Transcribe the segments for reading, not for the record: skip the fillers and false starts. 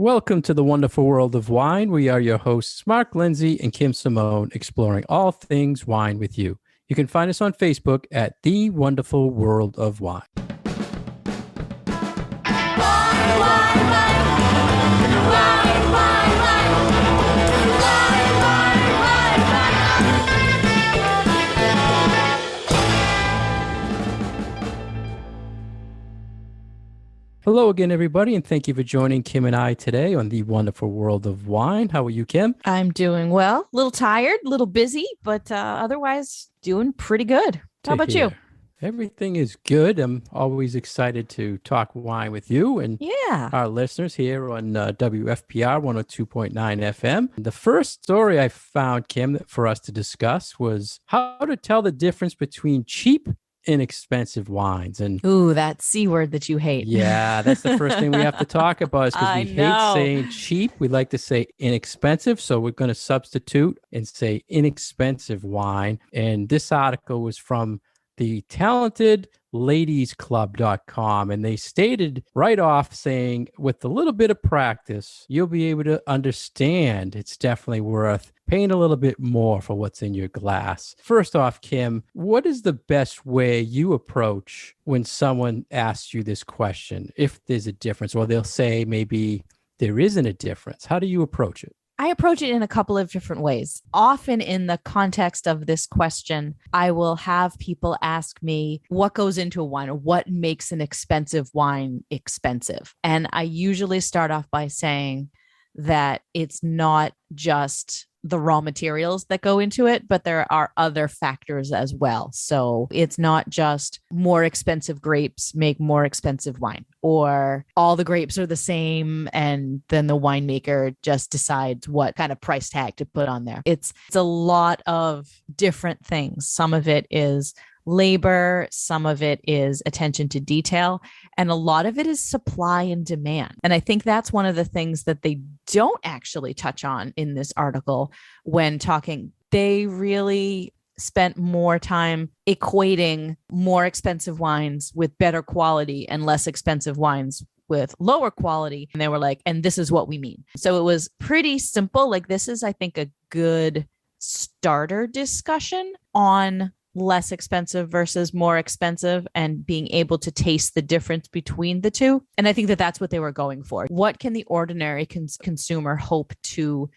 Welcome to the wonderful world of wine. We are your hosts, Mark Lindsay and Kim Simone, exploring all things wine with you. You can find us on Facebook at The Wonderful World of Wine. Hello again, everybody, and thank you for joining Kim and I today on The Wonderful World of Wine. How are you, Kim? I'm doing well. A little tired, a little busy, but otherwise doing pretty good. How about you? Everything is good. I'm always excited to talk wine with you and our listeners here on WFPR 102.9 FM. The first story I found, Kim, for us to discuss was how to tell the difference between cheap inexpensive wines. And ooh, that C word that you hate. Yeah, that's the first thing we have to talk about, is because we hate saying cheap. We like to say inexpensive. So we're going to substitute and say inexpensive wine. And this article was from the talentedladiesclub.com, and they stated right off saying, with a little bit of practice, you'll be able to understand it's definitely worth paying a little bit more for what's in your glass. First off, Kim, what is the best way you approach when someone asks you this question? If there's a difference, or they'll say maybe there isn't a difference, how do you approach it? I approach it in a couple of different ways. Often in the context of this question, I will have people ask me what goes into a wine, or what makes an expensive wine expensive. And I usually start off by saying that it's not just the raw materials that go into it, but there are other factors as well. So it's not just more expensive grapes make more expensive wine, or all the grapes are the same and then the winemaker just decides what kind of price tag to put on there. It's a lot of different things. Some of it is labor, some of it is attention to detail, and a lot of it is supply and demand. And I think that's one of the things that they don't actually touch on in this article when talking. They really spent more time equating more expensive wines with better quality and less expensive wines with lower quality. And they were like, and this is what we mean. So it was pretty simple. Like, this is, I think, a good starter discussion on less expensive versus more expensive, and being able to taste the difference between the two. And I think that that's what they were going for. What can the ordinary consumer hope to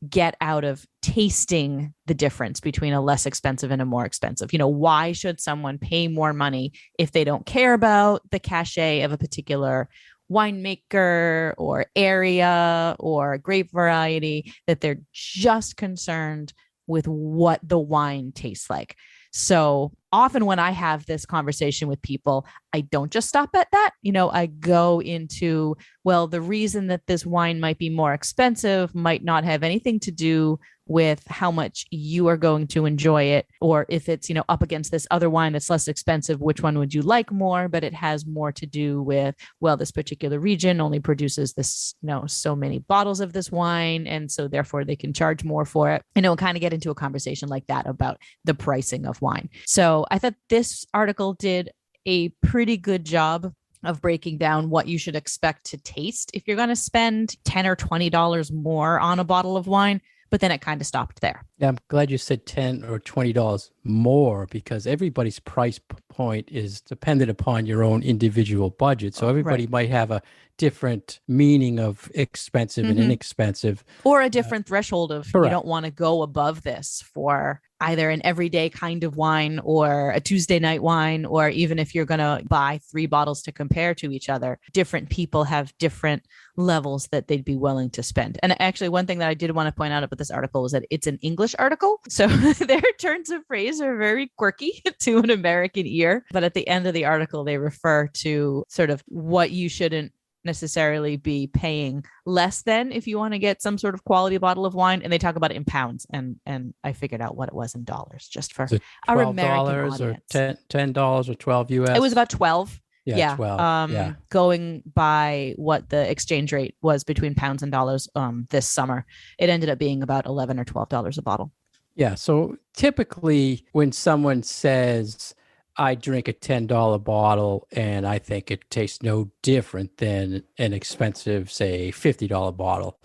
get out of tasting the difference between a less expensive and a more expensive? You know, why should someone pay more money if they don't care about the cachet of a particular winemaker or area or grape variety, that they're just concerned with what the wine tastes like? So often when I have this conversation with people, I don't just stop at that. You know, I go into, well, the reason that this wine might be more expensive might not have anything to do with how much you are going to enjoy it, or if it's, you know, up against this other wine that's less expensive, which one would you like more? But it has more to do with, well, this particular region only produces this, you know, so many bottles of this wine, and so therefore they can charge more for it. And it will kind of get into a conversation like that about the pricing of wine. So I thought this article did a pretty good job of breaking down what you should expect to taste if you're going to spend $10 or $20 more on a bottle of wine. But then it kind of stopped there. Yeah, I'm glad you said $10 or $20 more, because everybody's price point is dependent upon your own individual budget. So everybody might have a different meaning of expensive and inexpensive. Or a different threshold of, you don't want to go above this for either an everyday kind of wine or a Tuesday night wine, or even if you're going to buy 3 bottles to compare to each other, different people have different levels that they'd be willing to spend. And actually, one thing that I did want to point out about this article was that it's an English article. So their turns of phrase are very quirky to an American ear. But at the end of the article, they refer to sort of what you shouldn't necessarily be paying less than if you want to get some sort of quality bottle of wine, and they talk about it in pounds, and I figured out what it was in dollars, just for our American audience. Or $10 or 12 US. It was about 12. Yeah. 12. Going by what the exchange rate was between pounds and dollars this summer, it ended up being about $11 or $12 a bottle. Yeah. So typically when someone says, I drink a $10 bottle and I think it tastes no different than an expensive, say, $50 bottle.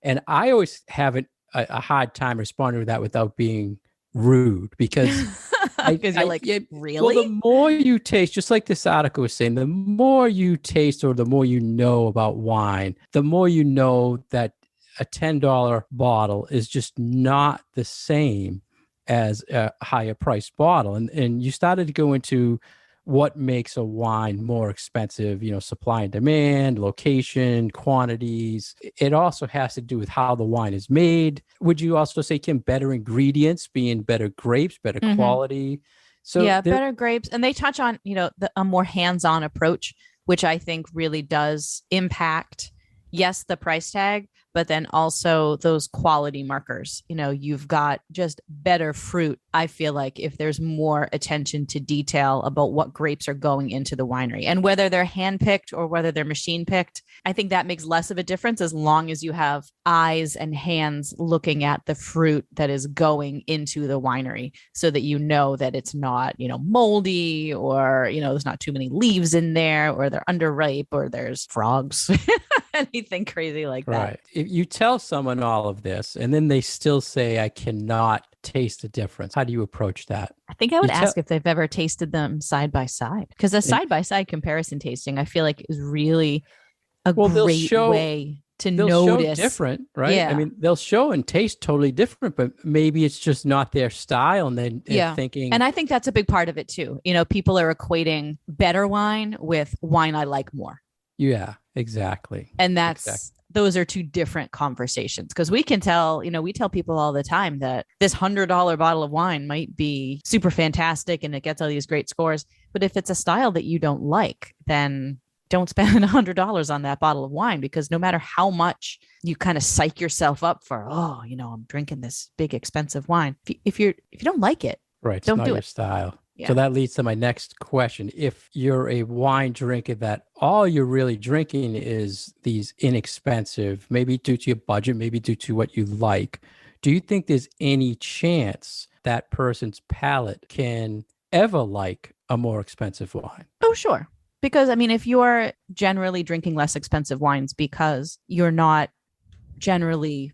And I always have a hard time responding to that without being rude because Because you're like, yeah, well, really? the more you taste, just like this article was saying, the more you taste or the more you know about wine, the more you know that a $10 bottle is just not the same as a higher priced bottle. And you started to go into what makes a wine more expensive, supply and demand, location, quantities. It also has to do with how the wine is made. Would you also say, Kim, better ingredients, being better grapes, better quality? So yeah, better grapes. And they touch on, a more hands-on approach, which I think really does impact, yes, the price tag, but then also those quality markers. You've got just better fruit. I feel like if there's more attention to detail about what grapes are going into the winery and whether they're handpicked or whether they're machine picked, I think that makes less of a difference as long as you have eyes and hands looking at the fruit that is going into the winery so that you know that it's not, moldy or, there's not too many leaves in there or they're underripe or there's frogs. Anything crazy like that. Right. If you tell someone all of this and then they still say, I cannot taste the difference, how do you approach that? I think I would ask if they've ever tasted them side by side, because a side by side comparison tasting, I feel like, is really a great way to notice. Show different, right? Yeah. I mean, they'll show and taste totally different, but maybe it's just not their style. And then thinking. And I think that's a big part of it too. People are equating better wine with wine I like more. Yeah, exactly. And those are two different conversations, because we can tell, we tell people all the time that this $100 bottle of wine might be super fantastic and it gets all these great scores. But if it's a style that you don't like, then don't spend $100 on that bottle of wine, because no matter how much you kind of psych yourself up for, I'm drinking this big expensive wine. If you don't like it, right, don't not do your it. style. Yeah. So that leads to my next question. If you're a wine drinker that all you're really drinking is these inexpensive, maybe due to your budget, maybe due to what you like, do you think there's any chance that person's palate can ever like a more expensive wine? Oh, sure. Because, if you're generally drinking less expensive wines because you're not generally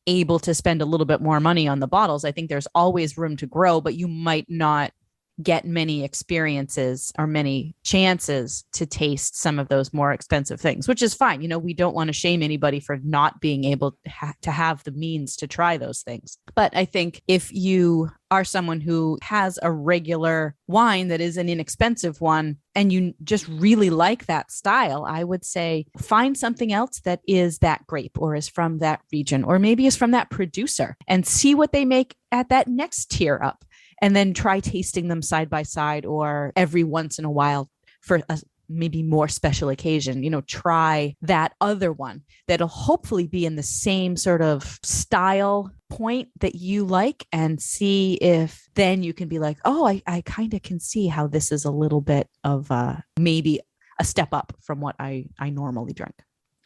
able to spend a little bit more money on the bottles, I think there's always room to grow, but you might not get many experiences or many chances to taste some of those more expensive things, which is fine. We don't want to shame anybody for not being able to have the means to try those things. But I think if you are someone who has a regular wine that is an inexpensive one and you just really like that style, I would say find something else that is that grape or is from that region or maybe is from that producer and see what they make at that next tier up. And then try tasting them side by side or every once in a while for a maybe more special occasion, try that other one that'll hopefully be in the same sort of style point that you like, and see if then you can be like, oh, I kind of can see how this is a little bit of maybe a step up from what I normally drink.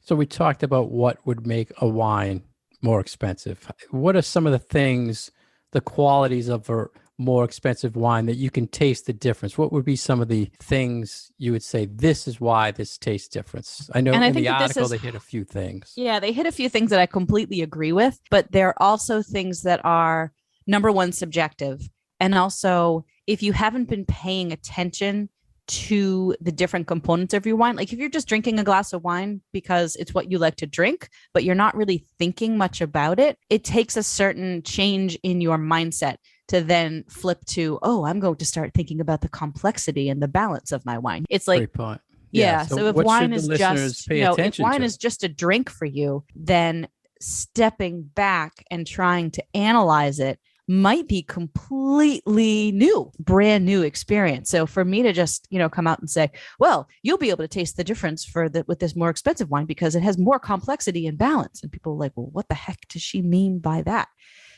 So we talked about what would make a wine more expensive. What are some of the things, the qualities of a more expensive wine that you can taste the difference? What would be some of the things you would say, this is why this tastes different? I know in the article they hit a few things. Yeah, they hit a few things that I completely agree with, but there are also things that are, number one, subjective. And also, if you haven't been paying attention to the different components of your wine, like if you're just drinking a glass of wine because it's what you like to drink, but you're not really thinking much about it, it takes a certain change in your mindset to then flip to, oh, I'm going to start thinking about the complexity and the balance of my wine. It's like, great point. Yeah. So if wine is just, if wine is just a drink for you, then stepping back and trying to analyze it might be completely brand new experience. So for me to just, come out and say, well, you'll be able to taste the difference with this more expensive wine because it has more complexity and balance. And people are like, well, what the heck does she mean by that?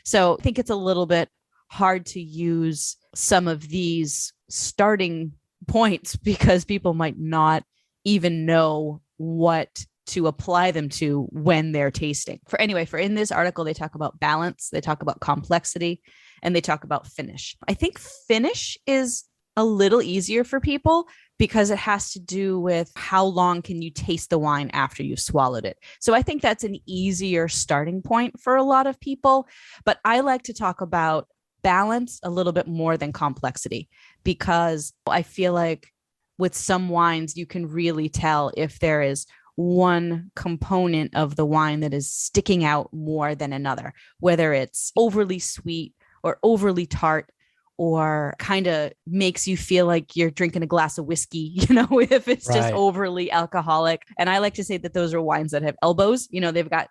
So I think it's a little bit hard to use some of these starting points because people might not even know what to apply them to when they're tasting. For in this article, they talk about balance, they talk about complexity, and they talk about finish. I think finish is a little easier for people because it has to do with how long can you taste the wine after you've swallowed it. So I think that's an easier starting point for a lot of people. But I like to talk about balance a little bit more than complexity, because I feel like with some wines, you can really tell if there is one component of the wine that is sticking out more than another, whether it's overly sweet or overly tart, or kind of makes you feel like you're drinking a glass of whiskey, if it's just overly alcoholic. And I like to say that those are wines that have elbows, they've got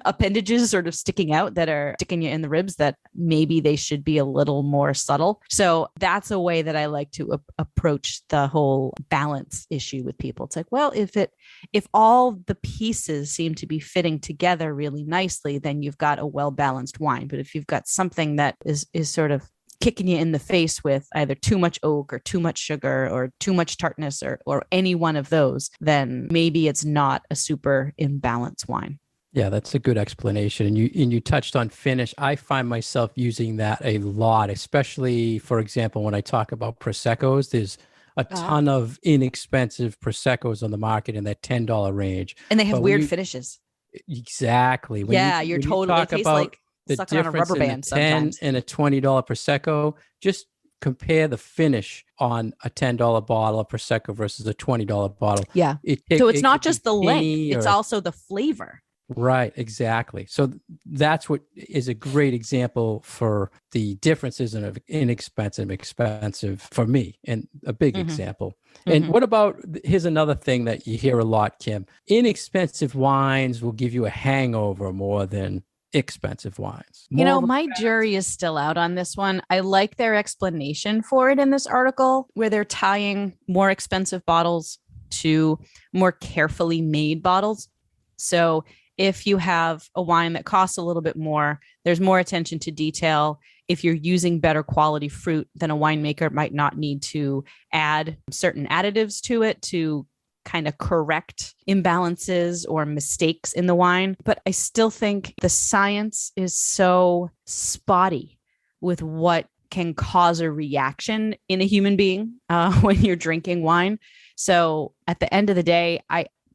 appendages sort of sticking out that are sticking you in the ribs, that maybe they should be a little more subtle. So that's a way that I like to approach the whole balance issue with people. It's like, well, if all the pieces seem to be fitting together really nicely, then you've got a well-balanced wine. But if you've got something that is sort of kicking you in the face with either too much oak or too much sugar or too much tartness or any one of those, then maybe it's not a super imbalanced wine. Yeah, that's a good explanation. And you touched on finish. I find myself using that a lot, especially, for example, when I talk about Prosecco's. There's a ton of inexpensive Prosecco's on the market in that $10 range. And they have weird finishes. Exactly. You're totally, it tastes like the sucking on a rubber band sometimes. And a $20 Prosecco, just compare the finish on a $10 bottle of Prosecco versus a $20 bottle. Yeah. So it's not just the length, it's also the flavor. Right, exactly. So that's what is a great example for the differences in inexpensive and expensive for me, and a big example. And what about, here's another thing that you hear a lot, Kim. Inexpensive wines will give you a hangover more than expensive wines. My jury is still out on this one. I like their explanation for it in this article, where they're tying more expensive bottles to more carefully made bottles. So if you have a wine that costs a little bit more, there's more attention to detail. If you're using better quality fruit, then a winemaker might not need to add certain additives to it to kind of correct imbalances or mistakes in the wine. But I still think the science is so spotty with what can cause a reaction in a human being when you're drinking wine. So at the end of the day,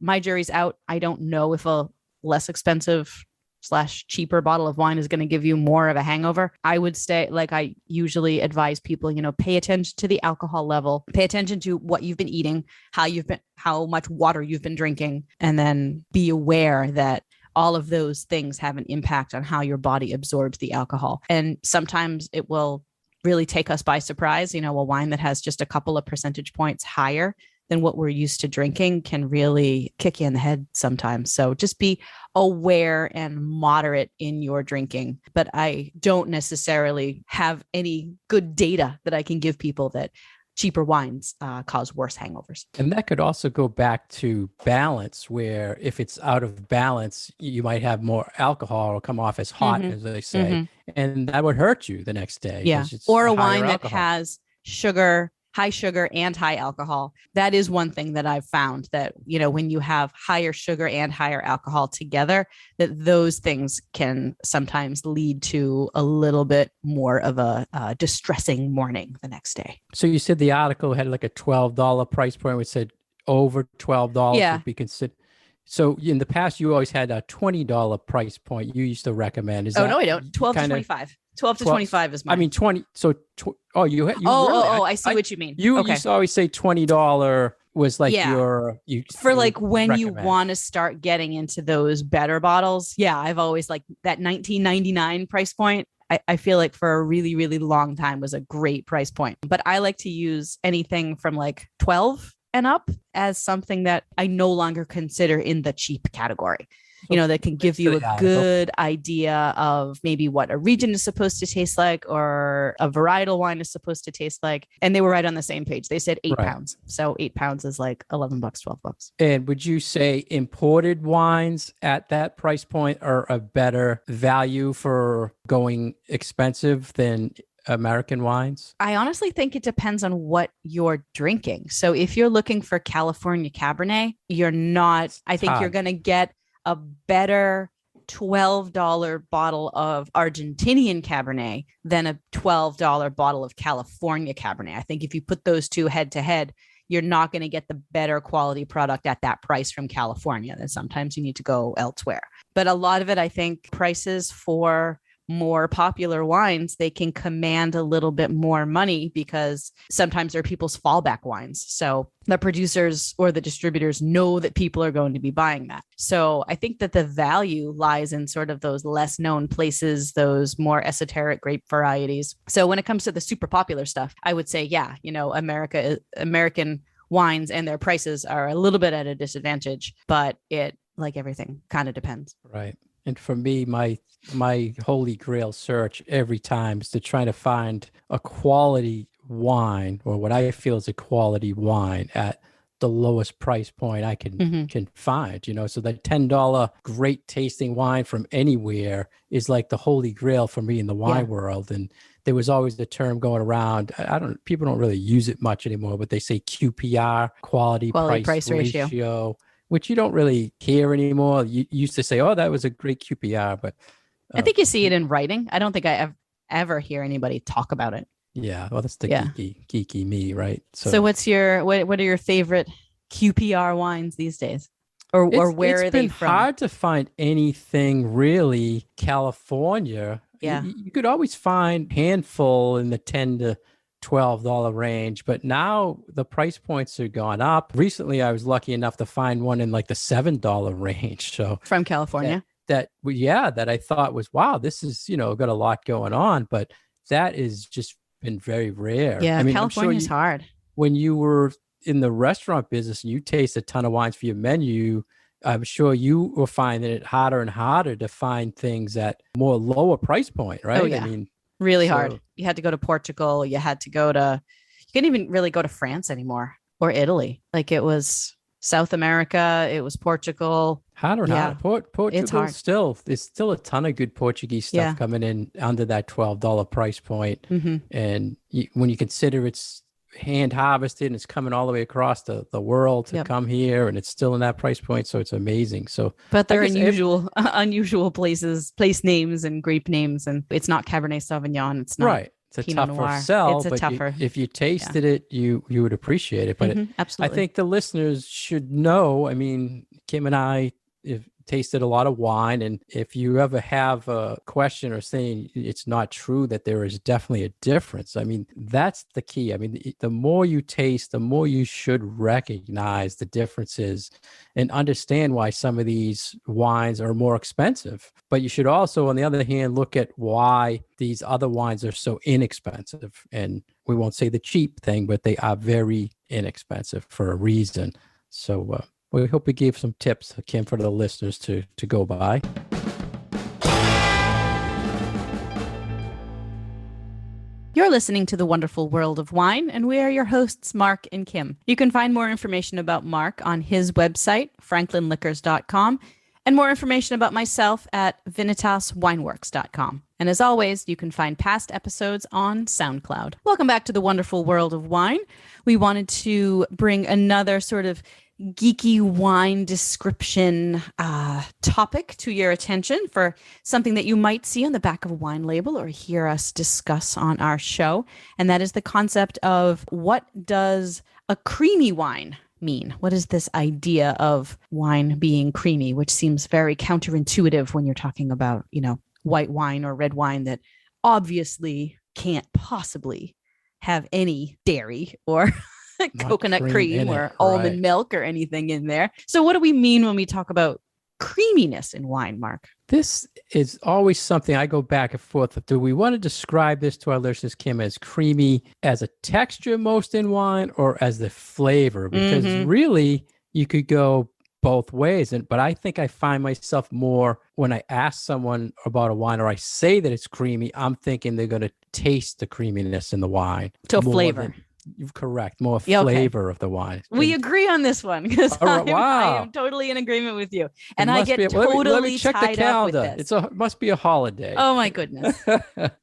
my jury's out. I don't know if a less expensive / cheaper bottle of wine is going to give you more of a hangover. I would say, like I usually advise people, pay attention to the alcohol level, pay attention to what you've been eating, how much water you've been drinking, and then be aware that all of those things have an impact on how your body absorbs the alcohol. And sometimes it will really take us by surprise. A wine that has just a couple of percentage points higher than what we're used to drinking can really kick you in the head sometimes. So just be aware and moderate in your drinking. But I don't necessarily have any good data that I can give people that cheaper wines cause worse hangovers. And that could also go back to balance, where if it's out of balance, you might have more alcohol or come off as hot, as they say, and that would hurt you the next day. Yeah. Or a wine that has high sugar and high alcohol. That is one thing that I've found, that, when you have higher sugar and higher alcohol together, that those things can sometimes lead to a little bit more of a distressing morning the next day. So you said the article had like a $12 price point, which said over $12 would be considered. So in the past, you always had a $20 price point you used to recommend. Is no, I don't. 12 to 25. 12 to 25 is mine. I mean, 20. So, I see what you mean. You used to always say $20 was like when you want to start getting into those better bottles. Yeah, I've always like that $19.99 price point. I feel like for a really, really long time was a great price point. But I like to use anything from like 12 and up as something that I no longer consider in the cheap category. That can give you a good idea of maybe what a region is supposed to taste like, or a varietal wine is supposed to taste like. And they were right on the same page. They said 8 pounds. So 8 pounds is like $11, $12. And would you say imported wines at that price point are a better value for going expensive than American wines? I honestly think it depends on what you're drinking. So if you're looking for California Cabernet, you're going to get a better $12 bottle of Argentinian Cabernet than a $12 bottle of California Cabernet. I think if you put those two head to head, you're not going to get the better quality product at that price from California. Then sometimes you need to go elsewhere. But a lot of it, I think, prices for more popular wines, they can command a little bit more money because sometimes they're people's fallback wines. So the producers or the distributors know that people are going to be buying that. So I think that the value lies in sort of those less known places, those more esoteric grape varieties. So when it comes to the super popular stuff, I would say, yeah, American wines and their prices are a little bit at a disadvantage, but it, like everything, kind of depends. Right. And for me, my holy grail search every time is to try to find a quality wine, or what I feel is a quality wine, at the lowest price point I can find, so that $10 great tasting wine from anywhere is like the holy grail for me in the wine world. And there was always the term going around. People don't really use it much anymore, but they say QPR, quality price ratio, which you don't really hear anymore. You used to say, oh, that was a great QPR, but I think you see it in writing. I don't think I ever hear anybody talk about it. Yeah, well, that's the geeky me, right? So what are your favorite QPR wines these days? Or where are they from? It's been hard to find anything really California. Yeah. You could always find handful in the $10 to $12 range, but now the price points are gone up. Recently, I was lucky enough to find one in like the $7 range. So from California, that I thought was, wow, this is got a lot going on, but that is just been very rare. Yeah, I mean, California's hard. When you were in the restaurant business and you taste a ton of wines for your menu, I'm sure you were finding it harder and harder to find things at more lower price point, right? Oh, yeah. I mean, really hard. You had to go to Portugal. You couldn't even really go to France anymore or Italy. Like, it was South America. It was Portugal. Harder and harder. Portugal there's still a ton of good Portuguese stuff coming in under that $12 price point. And when you consider it's hand harvested and it's coming all the way across the world to come here, and it's still in that price point, so it's amazing. So, but they're unusual place names and grape names, and it's not Cabernet Sauvignon. It's not right. It's a Pinot tougher Noir. sell. It's tougher. If you tasted it, you would appreciate it. But absolutely, I think the listeners should know. I mean, Kim and I have tasted a lot of wine, and if you ever have a question or saying it's not true, that there is definitely a difference. I mean, that's the key. I mean, the more you taste, the more you should recognize the differences and understand why some of these wines are more expensive. But you should also, on the other hand, look at why these other wines are so inexpensive. And we won't say the cheap thing, but they are very inexpensive for a reason. So, we hope we gave some tips, Kim, for the listeners to go by. You're listening to The Wonderful World of Wine, and we are your hosts, Mark and Kim. You can find more information about Mark on his website, franklinliquors.com, and more information about myself at vinitaswineworks.com. And as always, you can find past episodes on SoundCloud. Welcome back to The Wonderful World of Wine. We wanted to bring another sort of geeky wine description topic to your attention for something that you might see on the back of a wine label or hear us discuss on our show. And that is the concept of, what does a creamy wine mean? What is this idea of wine being creamy, which seems very counterintuitive when you're talking about, white wine or red wine that obviously can't possibly have any dairy or coconut cream or almond milk or anything in there. So what do we mean when we talk about creaminess in wine, Mark? This is always something I go back and forth. Do we want to describe this to our listeners, Kim, as creamy as a texture most in wine, or as the flavor? Because really you could go both ways. But I think I find myself more, when I ask someone about a wine or I say that it's creamy, I'm thinking they're going to taste the creaminess in the wine. So flavor. You're correct. More flavor of the wine. We agree on this one, because I am totally in agreement with you. And I get totally let me check tied the calendar. Up with this. It must be a holiday. Oh my goodness.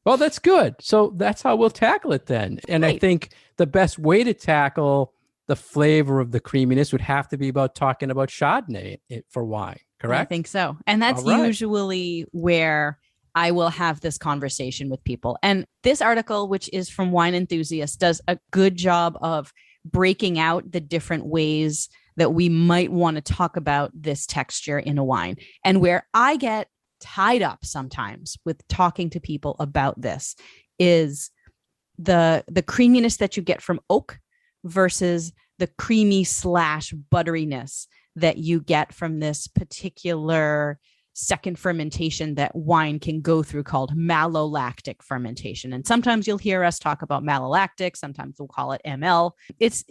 Well, that's good. So that's how we'll tackle it then. And I think the best way to tackle the flavor of the creaminess would have to be about talking about Chardonnay for wine. correct? I think so. And that's All right. usually where I will have this conversation with people. And this article, which is from Wine Enthusiast, does a good job of breaking out the different ways that we might want to talk about this texture in a wine. And where I get tied up sometimes with talking to people about this is the creaminess that you get from oak versus the creamy / butteriness that you get from this particular second fermentation that wine can go through called malolactic fermentation. And sometimes you'll hear us talk about malolactic. Sometimes we'll call it ML. It's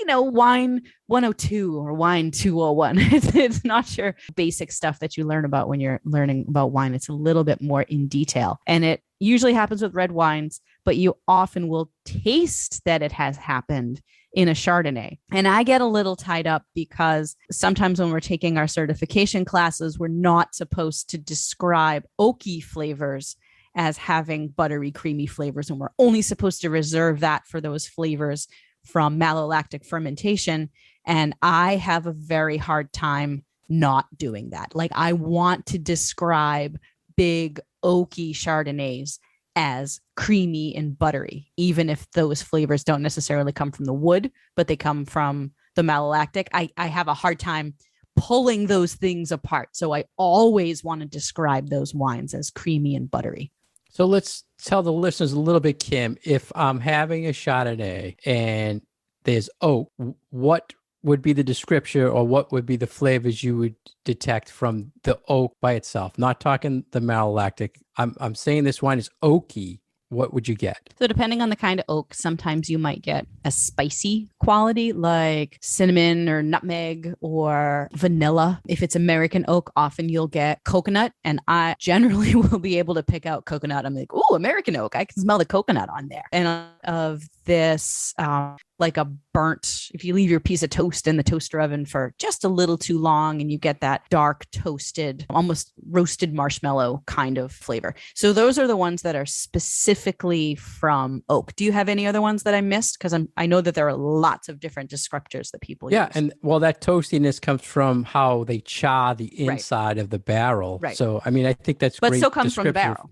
wine 102 or wine 201. It's not your basic stuff that you learn about when you're learning about wine. It's a little bit more in detail. And it usually happens with red wines, but you often will taste that it has happened in a Chardonnay. And I get a little tied up because sometimes when we're taking our certification classes, we're not supposed to describe oaky flavors as having buttery, creamy flavors. And we're only supposed to reserve that for those flavors from malolactic fermentation. And I have a very hard time not doing that. Like, I want to describe big oaky Chardonnays as creamy and buttery, even if those flavors don't necessarily come from the wood, but they come from the malolactic. I have a hard time pulling those things apart. So I always want to describe those wines as creamy and buttery. So let's tell the listeners a little bit, Kim, if I'm having a Chardonnay and there's oak, what would be the description or what would be the flavors you would detect from the oak by itself? Not talking the malolactic. I'm saying this wine is oaky. What would you get? So depending on the kind of oak, sometimes you might get a spicy quality like cinnamon or nutmeg or vanilla. If it's American oak, often you'll get coconut. And I generally will be able to pick out coconut. I'm like, oh, American oak. I can smell the coconut on there. And of this, like a burnt, if you leave your piece of toast in the toaster oven for just a little too long and you get that dark toasted, almost roasted marshmallow kind of flavor. So those are the ones that are specifically from oak. Do you have any other ones that I missed? Because I know that there are lots of different descriptors that people use. And well, that toastiness comes from how they char the inside of the barrel. Right. So, I mean, I think that's but great. Still comes from the barrel.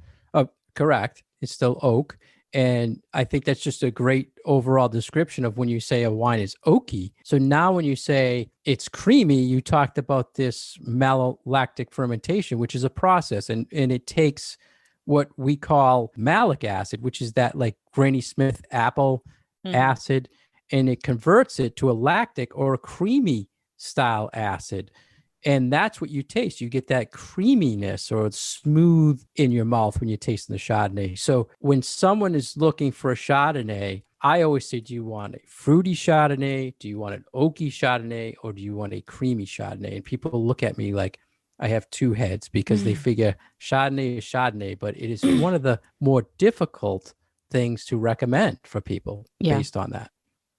Correct. It's still oak. And I think that's just a great overall description of when you say a wine is oaky. So now when you say it's creamy, you talked about this malolactic fermentation, which is a process. And it takes what we call malic acid, which is that like Granny Smith apple acid, and it converts it to a lactic or a creamy style acid. And that's what you taste. You get that creaminess or smooth in your mouth when you're tasting the Chardonnay. So when someone is looking for a Chardonnay, I always say, do you want a fruity Chardonnay? Do you want an oaky Chardonnay? Or do you want a creamy Chardonnay? And people look at me like I have two heads because they figure Chardonnay is Chardonnay, but it is one of the more difficult things to recommend for people based on that.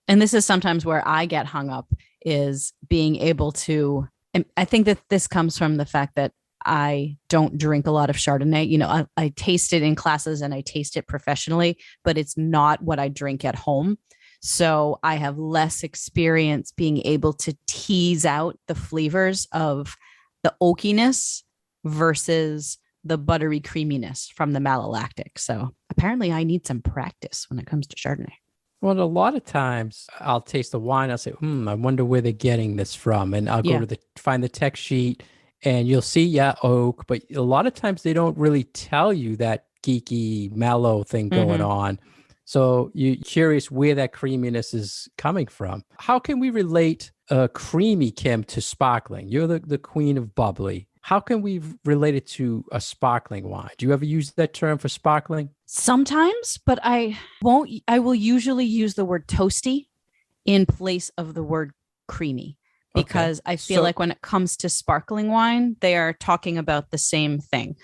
And this is sometimes where I get hung up, is being able to, and I think that this comes from the fact that I don't drink a lot of Chardonnay. You know, I taste it in classes and I taste it professionally, but it's not what I drink at home. So I have less experience being able to tease out the flavors of the oakiness versus the buttery creaminess from the malolactic. So apparently I need some practice when it comes to Chardonnay. Well, a lot of times I'll taste the wine. I'll say, I wonder where they're getting this from. And I'll go to find the text sheet and you'll see, oak. But a lot of times they don't really tell you that geeky, mellow thing going on. So you're curious where that creaminess is coming from. How can we relate a creamy, Kim, to sparkling? You're the queen of bubbly. How can we relate it to a sparkling wine? Do you ever use that term for sparkling? Sometimes, but I won't. I will usually use the word toasty in place of the word creamy, because I feel like when it comes to sparkling wine, they are talking about the same thing.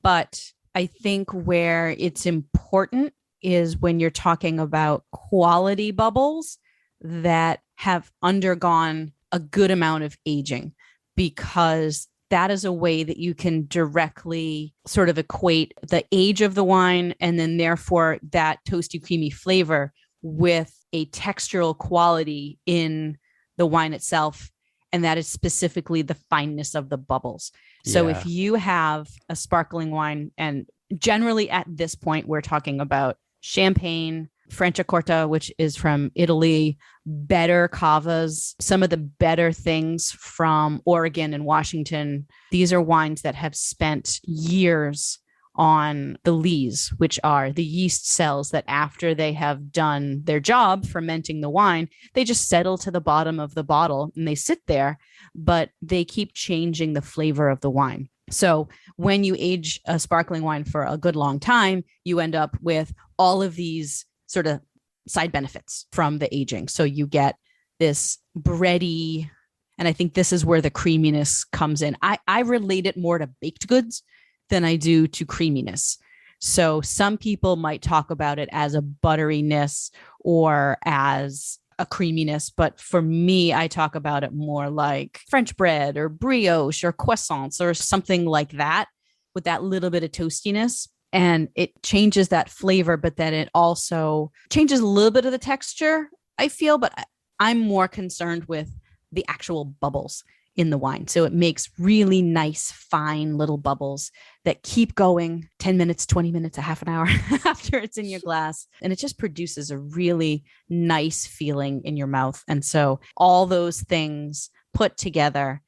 But I think where it's important is when you're talking about quality bubbles that have undergone a good amount of aging, because that is a way that you can directly sort of equate the age of the wine and then therefore that toasty, creamy flavor with a textural quality in the wine itself. and that is specifically the fineness of the bubbles. So if you have a sparkling wine, and generally at this point, we're talking about champagne, Franciacorta, which is from Italy, better cavas, some of the better things from Oregon and Washington. These are wines that have spent years on the lees, which are the yeast cells that after they have done their job fermenting the wine, they just settle to the bottom of the bottle and they sit there, but they keep changing the flavor of the wine. So when you age a sparkling wine for a good long time, you end up with all of these sort of side benefits from the aging. So you get this bready, and I think this is where the creaminess comes in. I relate it more to baked goods than I do to creaminess. So some people might talk about it as a butteriness or as a creaminess, but for me, I talk about it more like French bread or brioche or croissants or something like that, with that little bit of toastiness. And it changes that flavor, but then it also changes a little bit of the texture, I feel, but I'm more concerned with the actual bubbles in the wine. So it makes really nice, fine little bubbles that keep going 10 minutes, 20 minutes, a half an hour after it's in your glass. And it just produces a really nice feeling in your mouth. And so all those things put together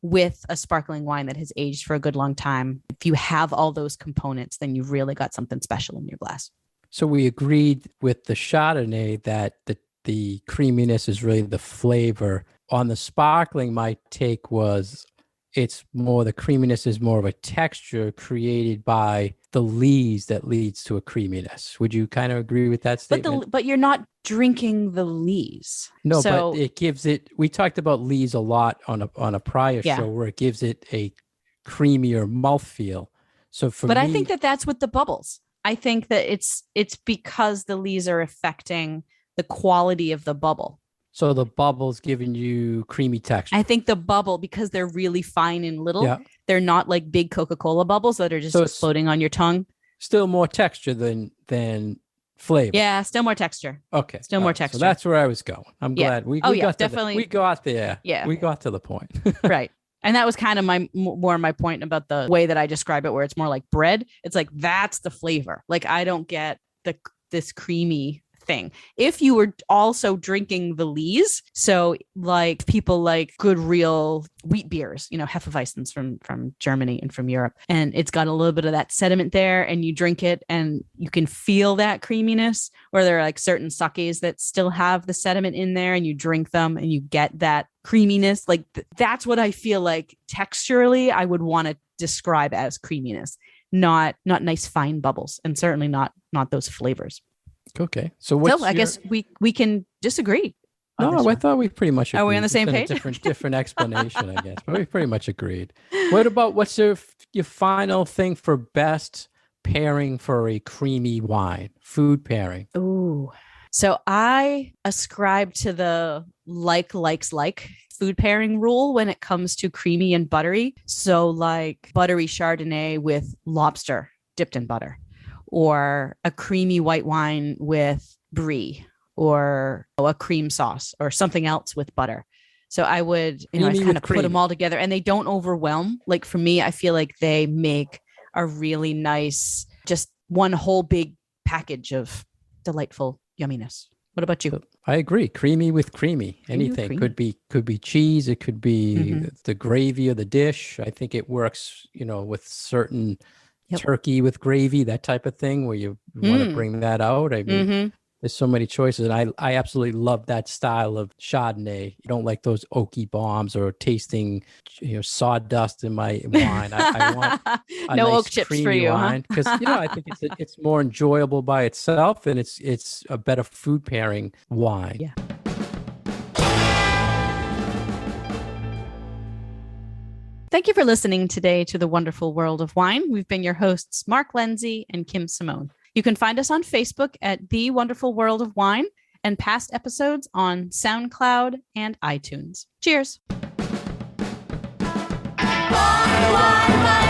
with a sparkling wine that has aged for a good long time, if you have all those components, then you've really got something special in your glass. So we agreed with the Chardonnay that the creaminess is really the flavor. On the sparkling, my take was it's more, the creaminess is more of a texture created by the lees that leads to a creaminess. Would you kind of agree with that statement? But you're not drinking the lees. No, but it gives it, we talked about lees a lot on a prior show where it gives it a creamier mouthfeel. So But I think that that's with the bubbles. I think that it's because the lees are affecting the quality of the bubble. So the bubble's giving you creamy texture. I think the bubble, because they're really fine and little, they're not like big Coca-Cola bubbles that are just exploding on your tongue. Still more texture than flavor. Yeah, still more texture. Okay. Still more texture. So that's where I was going. I'm glad we got definitely. We got there. Yeah. We got to the point. Right. And that was kind of my point about the way that I describe it, where it's more like bread. It's like, that's the flavor. Like, I don't get this creamy thing. If you were also drinking the lees, so like people like good real wheat beers, Hefeweizens from Germany and from Europe, and it's got a little bit of that sediment there, and you drink it and you can feel that creaminess, where there are like certain sakes that still have the sediment in there, and you drink them and you get that creaminess. Like that's what I feel like texturally I would want to describe as creaminess, not nice fine bubbles, and certainly not those flavors. Okay. So I guess we can disagree. No, I thought we pretty much agreed. Are we on the same page? Different explanation, I guess. But we pretty much agreed. What's your final thing for best pairing for a creamy wine? Food pairing. Ooh. So I ascribe to the likes food pairing rule when it comes to creamy and buttery. So like buttery Chardonnay with lobster dipped in butter, or a creamy white wine with brie, or a cream sauce, or something else with butter. So I would, I kind of put them all together, and they don't overwhelm. Like for me, I feel like they make a really nice, just one whole big package of delightful yumminess. What about you? I agree. Creamy with creamy. Anything could be cheese. It could be the gravy of the dish. I think it works, with certain turkey with gravy, that type of thing, where you want to bring that out. I mean, there's so many choices, and I absolutely love that style of Chardonnay. You don't like those oaky bombs or tasting, sawdust in my wine. I want a no nice oak chips for you, wine, because I think it's more enjoyable by itself, and it's a better food pairing wine. Yeah. Thank you for listening today to The Wonderful World of Wine. We've been your hosts, Mark Lindsay and Kim Simone. You can find us on Facebook at The Wonderful World of Wine, and past episodes on SoundCloud and iTunes. Cheers. Wine, wine, wine.